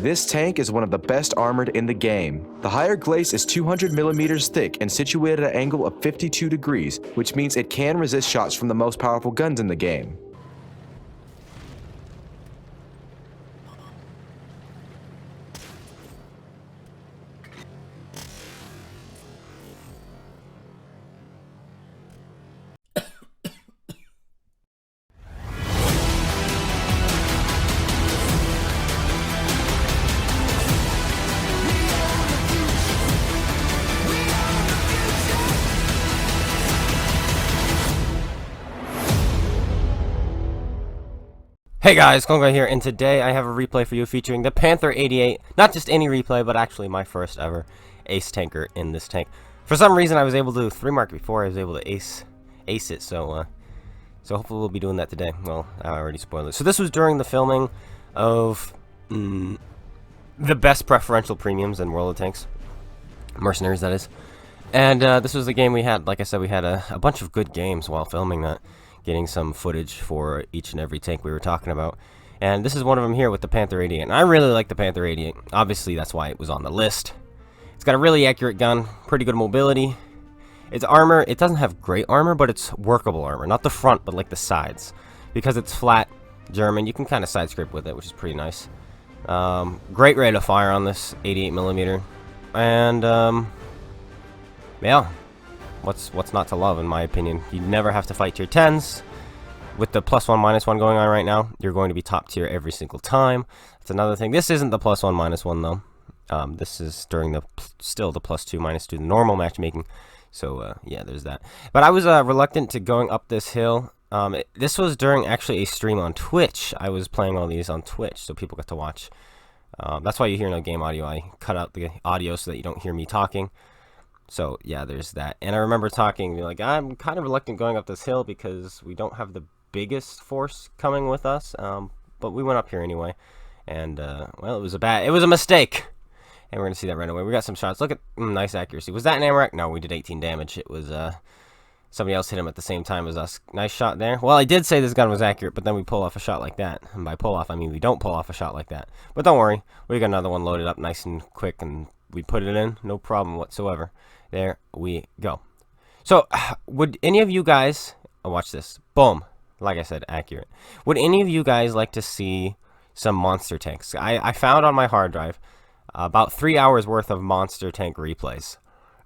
This tank is one of the best armored in the game. The higher glaze is 200 millimeters thick and situated at an angle of 52 degrees, which means it can resist shots from the most powerful guns in the game. Hey guys, Konga here, and today I have a replay for you featuring the Panther 88. Not just any replay, but actually my first ever ace tanker in this tank. For some reason, I was able to 3-mark before I was able to ace it, so hopefully we'll be doing that today. Well, I already spoiled it. So this was during the filming of the best preferential premiums in World of Tanks. Mercenaries, that is. And this was the game we had. Like I said, we had a bunch of good games while filming that. Getting some footage for each and every tank we were talking about. And this is one of them here with the Panther 88. And I really like the Panther 88. Obviously, that's why it was on the list. It's got a really accurate gun, pretty good mobility. Its armor, it doesn't have great armor, but it's workable armor. Not the front, but like the sides. Because it's flat German, you can kind of side scrape with it, which is pretty nice. Great rate of fire on this 88mm. And, yeah. What's not to love, in my opinion? You never have to fight tier 10s. With the +1, -1 going on right now, you're going to be top tier every single time. That's another thing. This isn't the +1, -1 though. This is during still the +2, -2, the normal matchmaking. So yeah, there's that. But I was reluctant to going up this hill. This was during actually a stream on Twitch. I was playing all these on Twitch, so people got to watch. That's why you hear no game audio. I cut out the audio so that you don't hear me talking. So, yeah, there's that. And I remember talking, like, I'm kind of reluctant going up this hill because we don't have the biggest force coming with us. But we went up here anyway. And, well, it was a mistake. And we're going to see that right away. We got some shots. Look at, nice accuracy. Was that an AMRAC? No, we did 18 damage. It was, somebody else hit him at the same time as us. Nice shot there. Well, I did say this gun was accurate, but then we pull off a shot like that. And by pull off, I mean we don't pull off a shot like that. But don't worry. We got another one loaded up nice and quick, and we put it in. No problem whatsoever. There we go. So, would any of you guys... Oh, watch this. Boom. Like I said, accurate. Would any of you guys like to see some monster tanks? I found on my hard drive about 3 hours worth of monster tank replays.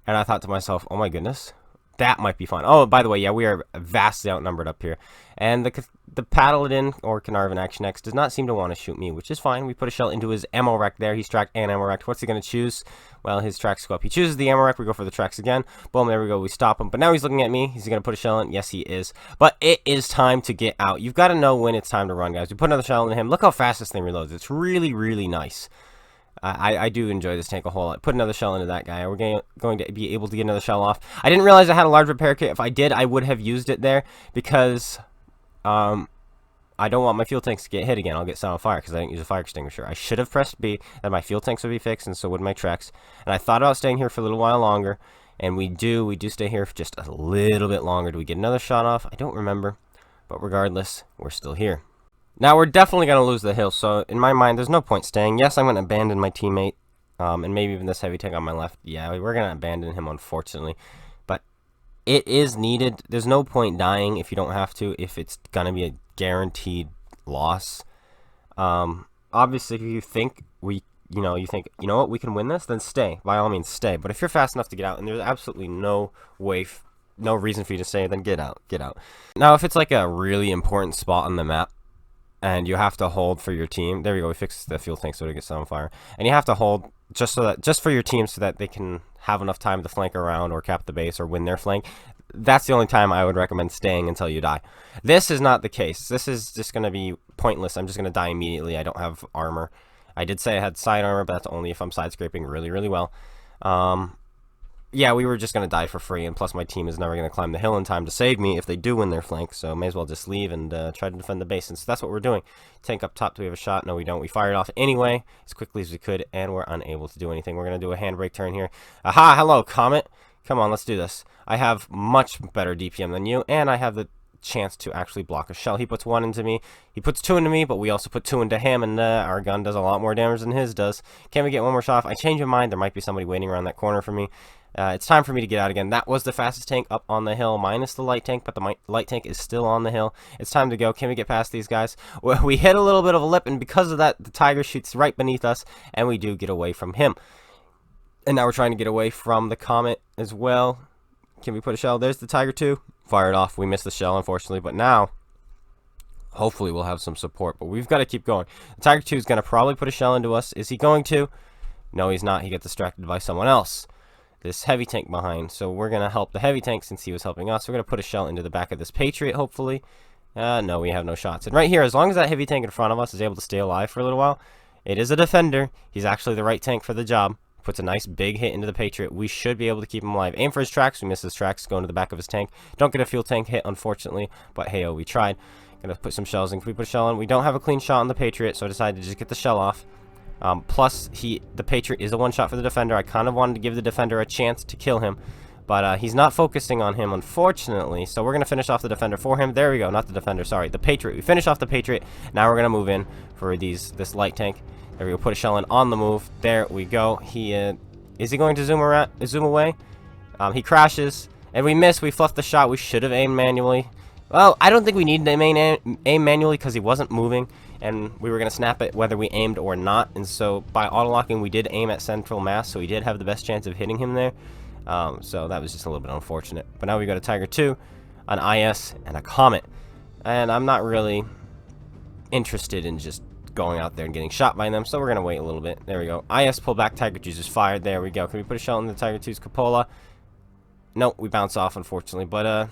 And I thought to myself, oh my goodness, that might be fun. Oh, by the way, yeah, we are vastly outnumbered up here. And the Paladin, or Carnarvon Action X, does not seem to want to shoot me, which is fine. We put a shell into his ammo rack there. He's tracked and ammo racked. What's he going to choose? Well, his tracks go up. He chooses the ammo rack. We go for the tracks again. Boom, there we go. We stop him. But now he's looking at me. He's going to put a shell in. Yes, he is. But it is time to get out. You've got to know when it's time to run, guys. We put another shell into him. Look how fast this thing reloads. It's really, really nice. I do enjoy this tank a whole lot. Put another shell into that guy. We're going to be able to get another shell off. I didn't realize I had a large repair kit. If I did, I would have used it there because I don't want my fuel tanks to get hit again. I'll get set on fire because I didn't use a fire extinguisher. I should have pressed B, and my fuel tanks would be fixed, and so would my tracks. And I thought about staying here for a little while longer, and we do stay here for just a little bit longer. Do we get another shot off? I don't remember, but regardless, we're still here. Now, we're definitely going to lose the hill, so in my mind, there's no point staying. Yes, I'm going to abandon my teammate, and maybe even this heavy tank on my left. Yeah, we're going to abandon him, unfortunately. But it is needed. There's no point dying if you don't have to, if it's going to be a guaranteed loss. Obviously, if you think you know what, we can win this, then stay. By all means, stay. But if you're fast enough to get out, and there's absolutely no reason for you to stay, then get out. Now, if it's like a really important spot on the map, and you have to hold for your team. There we go. We fixed the fuel tank so it gets set on fire. And you have to hold just for your team so that they can have enough time to flank around or cap the base or win their flank. That's the only time I would recommend staying until you die. This is not the case. This is just going to be pointless. I'm just going to die immediately. I don't have armor. I did say I had side armor, but that's only if I'm side scraping really, really well. Yeah, we were just going to die for free, and plus my team is never going to climb the hill in time to save me if they do win their flank, so may as well just leave and try to defend the base. And so that's what we're doing. Tank up top. Do we have a shot? No, we don't. We fired off anyway as quickly as we could, and we're unable to do anything. We're going to do a handbrake turn here. Aha! Hello, Comet. Come on, let's do this. I have much better DPM than you, and I have the chance to actually block a shell. He puts 1 into me, he puts 2 into me, but we also put 2 into him, and our gun does a lot more damage than his does. Can we get one more shot off? I change my mind. There might be somebody waiting around that corner for me. It's time for me to get out again. That was the fastest tank up on the hill, minus the light tank, but the light tank is still on the hill. It's time to go. Can we get past these guys? Well, we hit a little bit of a lip, and because of that, the tiger shoots right beneath us, and we do get away from him. And now we're trying to get away from the comet as well. Can we put a shell? There's the tiger 2. Fired off. We missed the shell, unfortunately, but now hopefully we'll have some support, but we've got to keep going. The tiger 2 is going to probably put a shell into us. Is he going to? No, he's not. He gets distracted by someone else. This heavy tank behind, so we're going to help the heavy tank since he was helping us. We're going to put a shell into the back of this Patriot, hopefully. No, we have no shots. And right here, as long as that heavy tank in front of us is able to stay alive for a little while, it is a defender. He's actually the right tank for the job. Puts a nice big hit into the Patriot. We should be able to keep him alive. Aim for his tracks. We miss his tracks going to the back of his tank. Don't get a fuel tank hit, unfortunately, but hey, we tried. Gonna put some shells in. Can we put a shell in? We don't have a clean shot on the Patriot, so I decided to just get the shell off. Plus, the Patriot is a one-shot for the defender. I kind of wanted to give the defender a chance to kill him, but he's not focusing on him, unfortunately, so we're going to finish off the defender for him. There we go. Not the defender, sorry. The Patriot. We finish off the Patriot. Now we're going to move in for this light tank. There we go. Put a shell in on the move. There we go. Is he going to zoom away? He crashes, and we miss. We fluffed the shot. We should have aimed manually. Well, I don't think we needed to aim manually because he wasn't moving, and we were going to snap it whether we aimed or not. And so by auto-locking, we did aim at central mass, so we did have the best chance of hitting him there. So that was just a little bit unfortunate. But now we got a Tiger 2, an IS, and a Comet. And I'm not really interested in just going out there and getting shot by them, so we're going to wait a little bit. There we go. IS pull back, Tiger 2's just fired. There we go. Can we put a shell in the Tiger 2's cupola? Nope, we bounce off, unfortunately. But,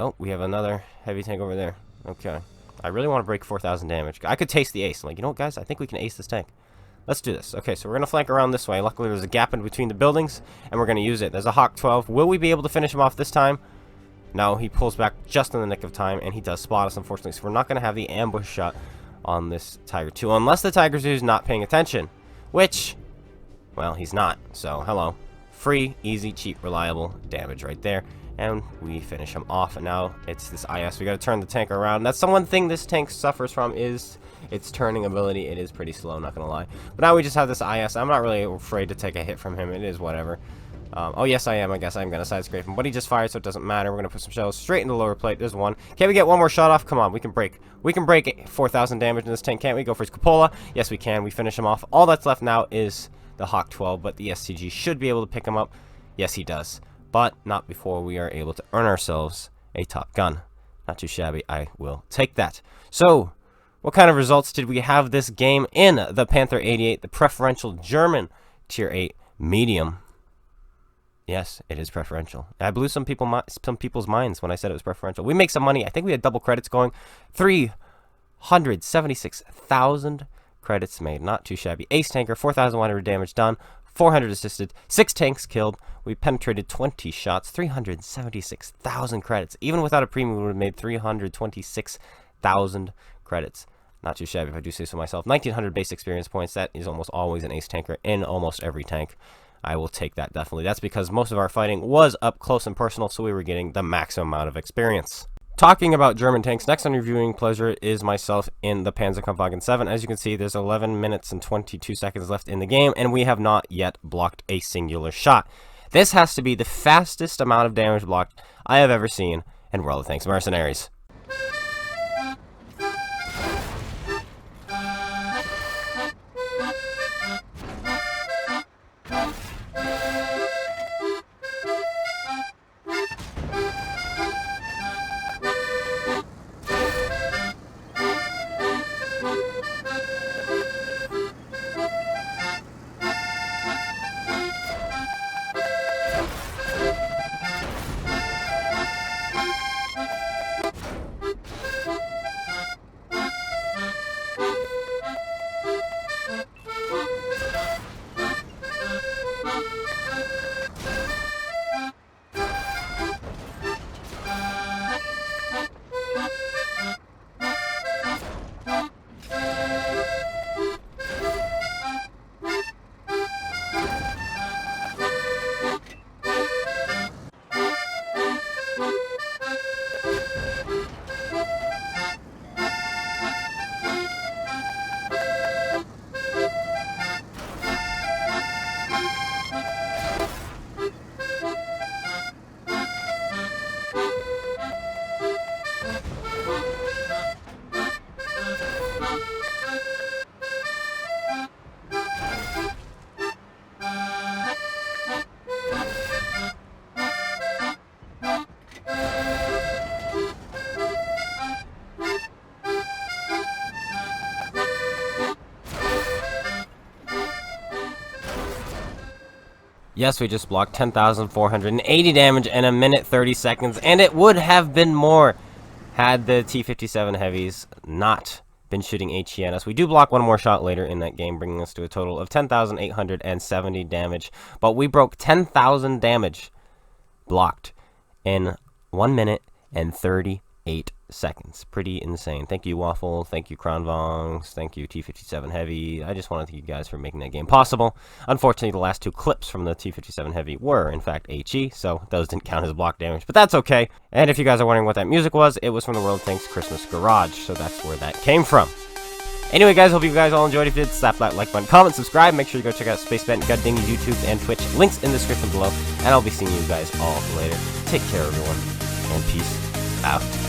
oh, we have another heavy tank over there. Okay. I really want to break 4,000 damage. I could taste the ace. I'm like, you know what, guys? I think we can ace this tank. Let's do this. Okay, so we're going to flank around this way. Luckily, there's a gap in between the buildings, and we're going to use it. There's a Hawk 12. Will we be able to finish him off this time? No, he pulls back just in the nick of time, and he does spot us, unfortunately. So we're not going to have the ambush shot on this Tiger 2, unless the Tiger 2 is not paying attention, which, well, he's not. So, hello. Free, easy, cheap, reliable damage right there. And we finish him off, and now it's this IS. We got to turn the tank around. That's the one thing this tank suffers from is its turning ability. It is pretty slow, not going to lie. But now we just have this IS. I'm not really afraid to take a hit from him. It is whatever. Oh, yes, I am. I guess I'm going to side scrape him. But he just fired, so it doesn't matter. We're going to put some shells straight in the lower plate. There's one. Can we get one more shot off? Come on, we can break. We can break 4,000 damage in this tank, can't we? Go for his cupola. Yes, we can. We finish him off. All that's left now is the Hawk 12, but the SCG should be able to pick him up. Yes, he does. But not before we are able to earn ourselves a top gun. Not too shabby. I will take that. So, what kind of results did we have this game in the Panther 88, the Preferential German Tier 8 Medium? Yes, it is preferential. I blew some people's minds when I said it was preferential. We make some money. I think we had double credits going. 376,000 credits made. Not too shabby. Ace tanker, 4,100 damage done. 400 assisted, 6 tanks killed. We penetrated 20 shots, 376,000 credits. Even without a premium, we would have made 326,000 credits. Not too shabby if I do say so myself. 1,900 base experience points. That is almost always an ace tanker in almost every tank. I will take that definitely. That's because most of our fighting was up close and personal, so we were getting the maximum amount of experience. Talking about German tanks, next on your viewing pleasure is myself in the Panzerkampfwagen 7. As you can see, there's 11 minutes and 22 seconds left in the game, and we have not yet blocked a singular shot. This has to be the fastest amount of damage blocked I have ever seen, and we're all thanks Mercenaries. Yes, we just blocked 10,480 damage in a minute 30 seconds, and it would have been more had the T-57 heavies not been shooting HE at us. We do block one more shot later in that game, bringing us to a total of 10,870 damage, but we broke 10,000 damage blocked in 1 minute and 38 seconds. Pretty insane. Thank you, Waffle. Thank you, Kronvongs. Thank you, T-57 Heavy. I just want to thank you guys for making that game possible. Unfortunately, the last two clips from the T-57 Heavy were, in fact, HE, so those didn't count as block damage, but that's okay. And if you guys are wondering what that music was, it was from the World Tanks Christmas Garage, so that's where that came from. Anyway, guys, hope you guys all enjoyed. If you did, slap that like button, comment, subscribe. Make sure you go check out Spacebent, GotADingy, YouTube, and Twitch. Links in the description below, and I'll be seeing you guys all later. Take care, everyone, and peace out.